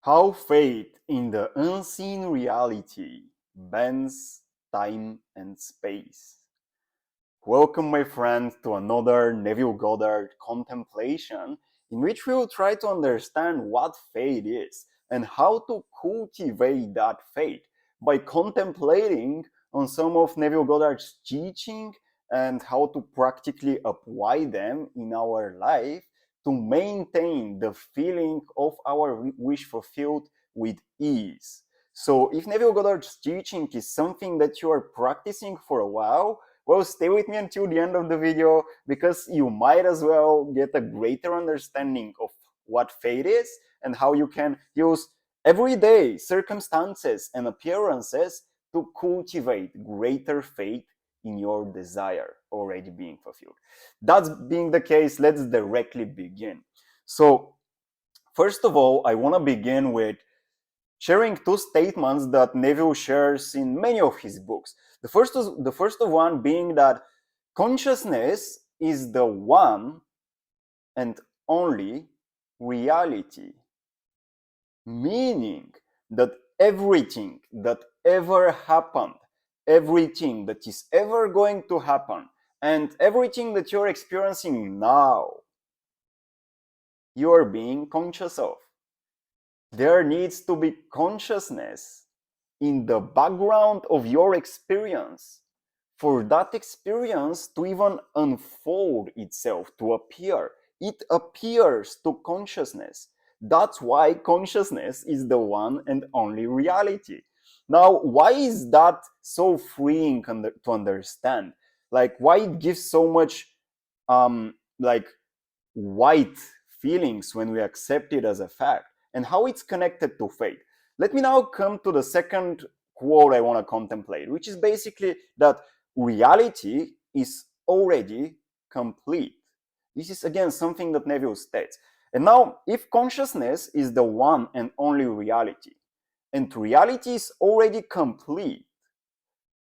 How faith in the unseen reality bends time and space. Welcome, my friends, to another Neville Goddard contemplation in which we will try to understand what faith is and how to cultivate that faith by contemplating on some of Neville Goddard's teaching and how to practically apply them in our life to maintain the feeling of our wish fulfilled with ease. So, if Neville Goddard's teaching is something that you are practicing for a while, well, stay with me until the end of the video because you might as well get a greater understanding of what faith is and how you can use everyday circumstances and appearances to cultivate greater faith in your desire already being fulfilled. That being the case, let's directly begin. So, first of all, I want to begin with sharing two statements that Neville shares in many of his books. The first of one being that consciousness is the one and only reality, meaning that everything that ever happened, everything that is ever going to happen, and everything that you're experiencing now, you are being conscious of. There needs to be consciousness in the background of your experience for that experience to even unfold itself, to appear. It appears to consciousness. That's why consciousness is the one and only reality. Now, why is that so freeing to understand? Like, why it gives so much like white feelings when we accept it as a fact, and how it's connected to faith. Let me now come to the second quote I want to contemplate, which is basically that reality is already complete. This is again something that Neville states. And now, if consciousness is the one and only reality, and reality is already complete,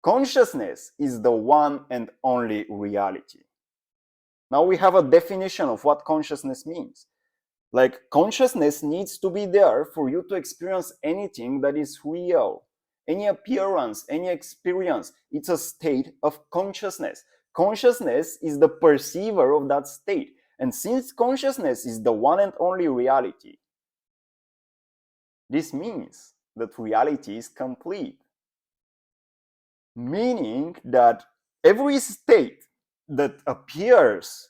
consciousness is the one and only reality. Now we have a definition of what consciousness means. Like, consciousness needs to be there for you to experience anything that is real. Any appearance, any experience, it's a state of consciousness. Consciousness is the perceiver of that state. And since consciousness is the one and only reality, this means that reality is complete. Meaning that every state that appears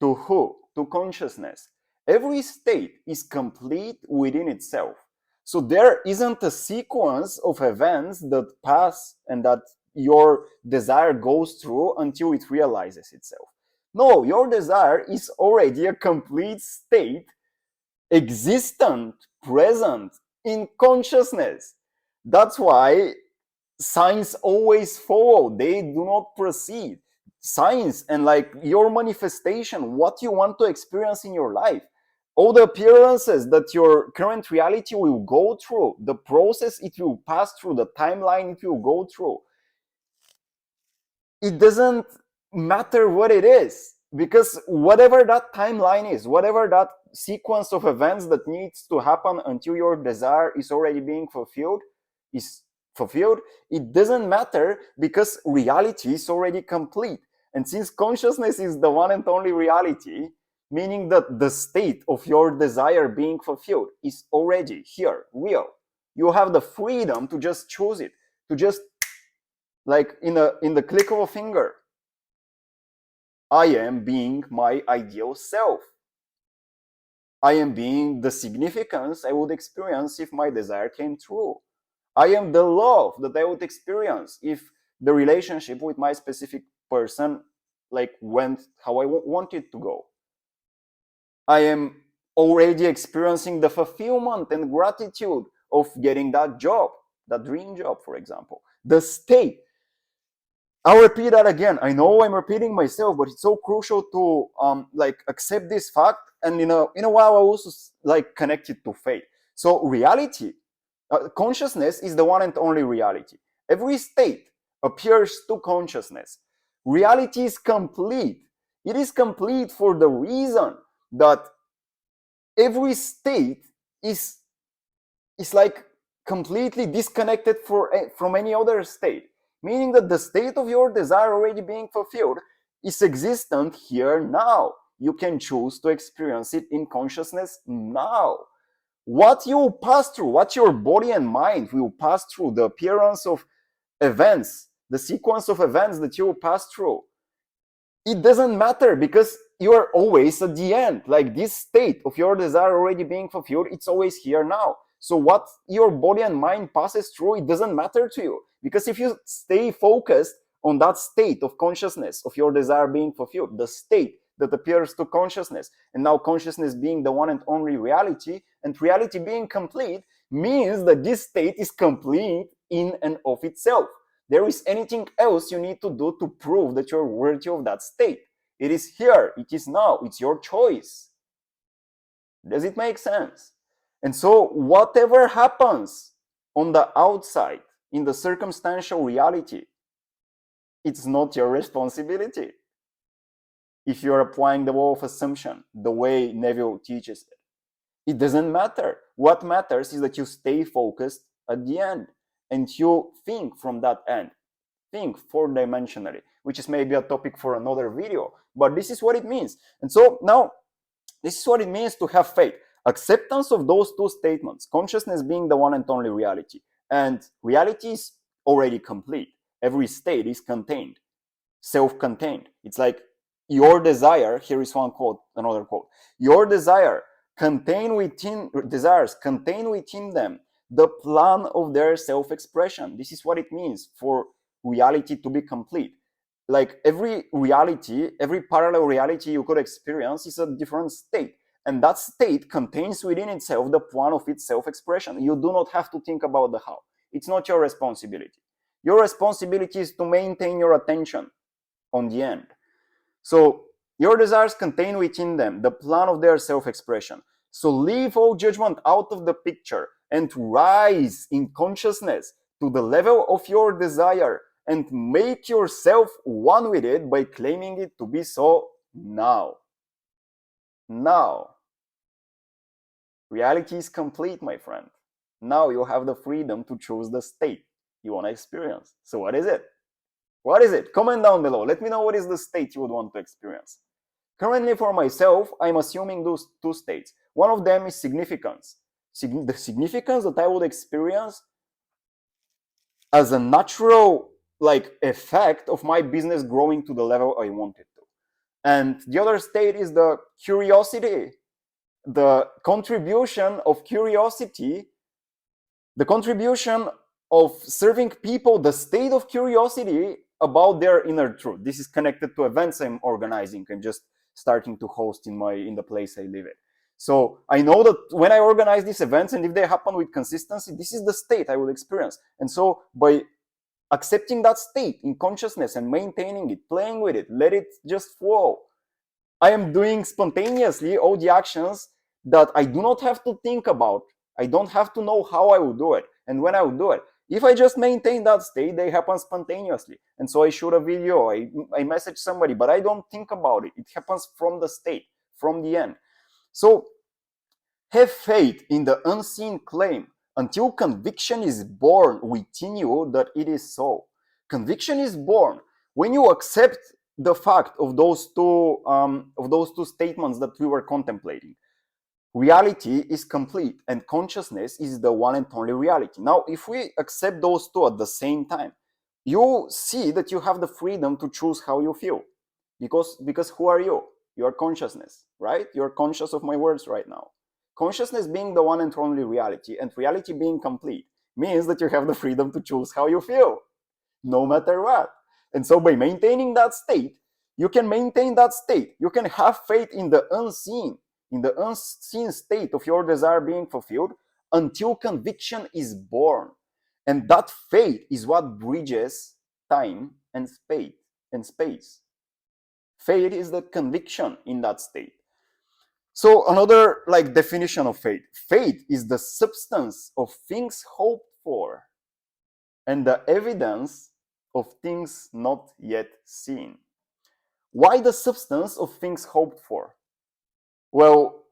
to who? To consciousness. Every state is complete within itself. So there isn't a sequence of events that pass and that your desire goes through until it realizes itself. No, your desire is already a complete state, existent, present in consciousness. That's why signs always follow, they do not proceed. Signs and like your manifestation, what you want to experience in your life, all the appearances that your current reality will go through, the process it will pass through, the timeline it will go through, it doesn't matter what it is, because whatever that timeline is, whatever that sequence of events that needs to happen until your desire is already being fulfilled, it doesn't matter because reality is already complete. And since consciousness is the one and only reality, meaning that the state of your desire being fulfilled is already here, real. You have the freedom to just choose it, to just like in the click of a finger, I am being my ideal self. I am being the significance I would experience if my desire came true. I am the love that I would experience if the relationship with my specific person like went how I wanted to go. I am already experiencing the fulfillment and gratitude of getting that job, that dream job, for example. The state. I'll repeat that again. I know I'm repeating myself, but it's so crucial to like accept this fact. And in a while, I also like connect it to faith. So reality, consciousness is the one and only reality. Every state appears to consciousness. Reality is complete. It is complete for the reason that every state is is like completely disconnected from any other state, meaning that the state of your desire already being fulfilled is existent here now. You can choose to experience it in consciousness now. What you pass through, what your body and mind will pass through, the appearance of events, the sequence of events that you will pass through, it doesn't matter because you are always at the end. Like this state of your desire already being fulfilled, it's always here now. So what your body and mind passes through, it doesn't matter to you. Because if you stay focused on that state of consciousness of your desire being fulfilled, the state that appears to consciousness, and now consciousness being the one and only reality, and reality being complete, means that this state is complete in and of itself. There is anything else you need to do to prove that you're worthy of that state. It is here, it is now, it's your choice. Does it make sense? And so whatever happens on the outside, in the circumstantial reality, it's not your responsibility. If you're applying the law of assumption, the way Neville teaches it, it doesn't matter. What matters is that you stay focused at the end and you think from that end. Think four-dimensionally, which is maybe a topic for another video, but this is what it means. And so now, this is what it means to have faith. Acceptance of those two statements, consciousness being the one and only reality, and reality is already complete. Every state is contained, self-contained. It's like your desire, here is one quote, another quote. Your desires contain within them the plan of their self-expression. This is what it means for reality to be complete. Like every reality, every parallel reality you could experience is a different state. And that state contains within itself the plan of its self-expression. You do not have to think about the how. It's not your responsibility. Your responsibility is to maintain your attention on the end. So your desires contain within them the plan of their self-expression. So leave all judgment out of the picture and rise in consciousness to the level of your desire and make yourself one with it by claiming it to be so now. Now. Reality is complete, my friend. Now you have the freedom to choose the state you want to experience. So what is it? What is it? Comment down below. Let me know what is the state you would want to experience. Currently for myself, I'm assuming those two states. One of them is significance. The significance that I would experience as a natural effect of my business growing to the level I want it to. And the other state is the curiosity, the contribution of curiosity, the contribution of serving people, the state of curiosity about their inner truth. This is connected to events I'm organizing and just starting to host in the place I live in. So I know that when I organize these events and if they happen with consistency, this is the state I will experience. And so by accepting that state in consciousness and maintaining it, playing with it, let it just flow, I am doing spontaneously all the actions that I do not have to think about. I don't have to know how I will do it and when I will do it. If I just maintain that state, they happen spontaneously. And so I shoot a video, I message somebody, but I don't think about it. It happens from the state, from the end. So have faith in the unseen claim until conviction is born within you that it is so. Conviction is born when you accept the fact of those two statements that we were contemplating. Reality is complete and consciousness is the one and only reality. Now, if we accept those two at the same time, you see that you have the freedom to choose how you feel. Because who are you? You are consciousness, right? You're conscious of my words right now. Consciousness being the one and only reality and reality being complete means that you have the freedom to choose how you feel, no matter what. And so by maintaining that state, you can maintain that state. You can have faith in the unseen state of your desire being fulfilled until conviction is born. And that faith is what bridges time and space. Faith is the conviction in that state. So another definition of faith. Faith is the substance of things hoped for and the evidence of things not yet seen. Why the substance of things hoped for? Well,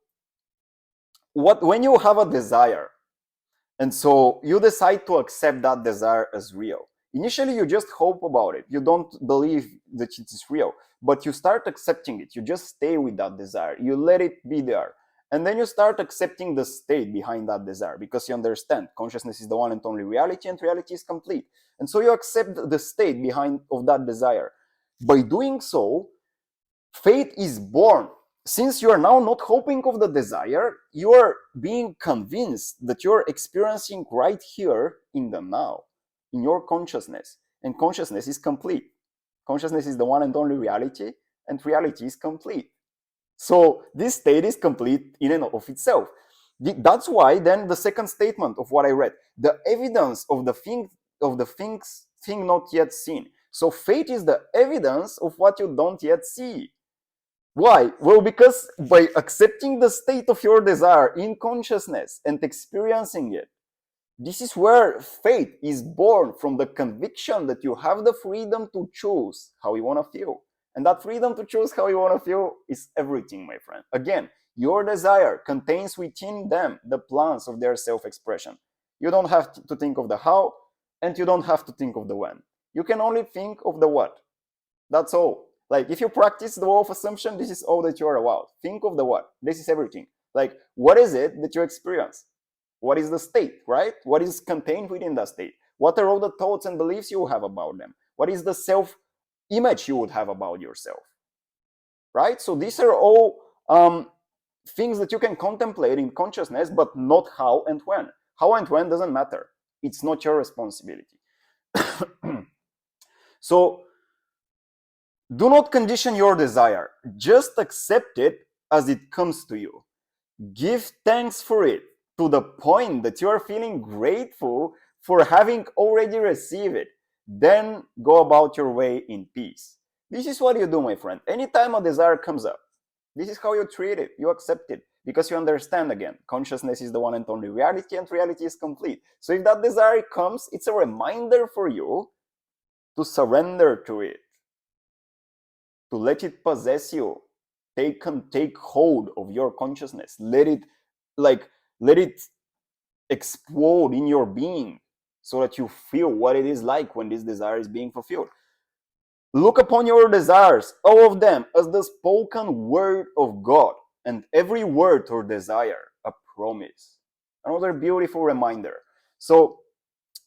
when you have a desire, And so you decide to accept that desire as real. Initially, you just hope about it. You don't believe that it is real, but you start accepting it. You just stay with that desire. You let it be there. And then you start accepting the state behind that desire because you understand consciousness is the one and only reality and reality is complete. And so you accept the state behind of that desire. By doing so, faith is born. Since you are now not hoping of the desire, you are being convinced that you're experiencing right here in the now, in your consciousness. And consciousness is complete. Consciousness is the one and only reality, and reality is complete. So this state is complete in and of itself. That's why then the second statement of what I read, the evidence of the thing not yet seen. So faith is the evidence of what you don't yet see. Why? Well, because by accepting the state of your desire in consciousness and experiencing it, this is where faith is born, from the conviction that you have the freedom to choose how you want to feel. And that freedom to choose how you want to feel is everything, my friend. Again, your desire contains within them the plans of their self-expression. You don't have to think of the how, and you don't have to think of the when. You can only think of the what. That's all. Like, if you practice the wall of assumption, this is all that you are about. Think of the what. This is everything. Like, what is it that you experience? What is the state, right? What is contained within that state? What are all the thoughts and beliefs you have about them? What is the self-image you would have about yourself, right? So these are all things that you can contemplate in consciousness, but not how and when. How and when doesn't matter. It's not your responsibility. So do not condition your desire. Just accept it as it comes to you. Give thanks for it to the point that you are feeling grateful for having already received it. Then go about your way in peace. This is what you do, my friend. Anytime a desire comes up, this is how you treat it. You accept it because you understand, again, consciousness is the one and only reality, and reality is complete. So if that desire comes, it's a reminder for you to surrender to it, to let it possess you, take hold of your consciousness, let it explode in your being so that you feel what it is like when this desire is being fulfilled. Look upon your desires, all of them, as the spoken word of God, and every word or desire a promise. Another beautiful reminder. So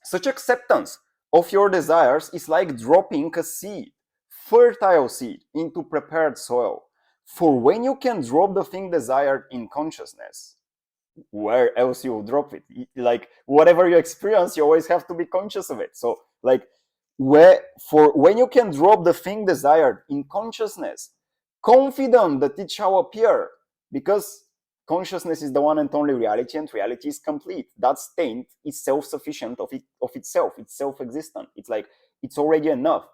such acceptance of your desires is like dropping a seed, fertile seed, into prepared soil. For when you can drop the thing desired in consciousness, where else you will drop it? Like, whatever you experience, you always have to be conscious of it. So like, when you can drop the thing desired in consciousness, confident that it shall appear, because consciousness is the one and only reality, and reality is complete. That state is self-sufficient of itself. It's self-existent. It's like, it's already enough.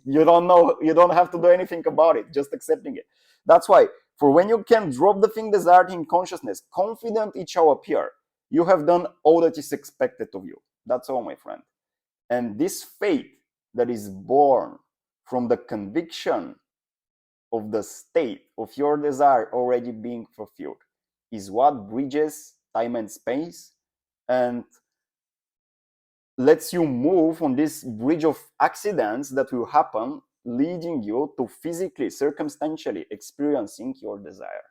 You don't have to do anything about it, just accepting it. That's why, for when you can drop the thing desired in consciousness, confident it shall appear, you have done all that is expected of you. That's all, my friend. And this faith that is born from the conviction of the state of your desire already being fulfilled is what bridges time and space and lets you move on this bridge of accidents that will happen, leading you to physically, circumstantially experiencing your desire.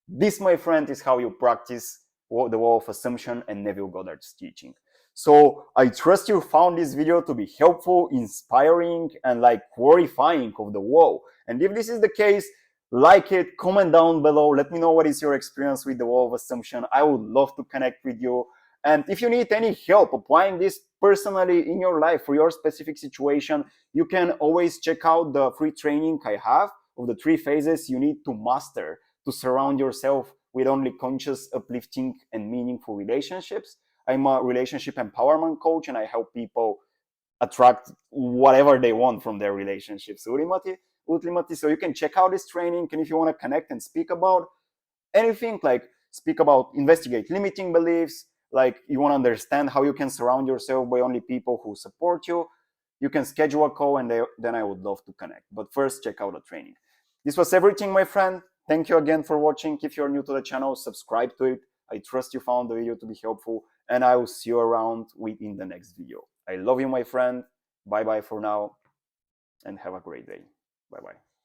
This, my friend, is how you practice the wall of assumption and Neville Goddard's teaching. So I trust you found this video to be helpful, inspiring, and like glorifying of the wall. And if this is the case, like it, comment down below. Let me know what is your experience with the wall of assumption. I would love to connect with you. And if you need any help applying this personally in your life for your specific situation, you can always check out the free training I have of the 3 phases you need to master to surround yourself with only conscious, uplifting, and meaningful relationships. I'm a relationship empowerment coach, and I help people attract whatever they want from their relationships ultimately. So you can check out this training, and if you want to connect and speak about anything, like speak about investigate limiting beliefs, like you want to understand how you can surround yourself by only people who support you, you can schedule a call, and then I would love to connect. But first, check out the training. This was everything, my friend. Thank you again for watching. If you're new to the channel, subscribe to it. I trust you found the video to be helpful, and I will see you around in the next video. I love you, my friend. Bye bye for now, and have a great day. Bye bye.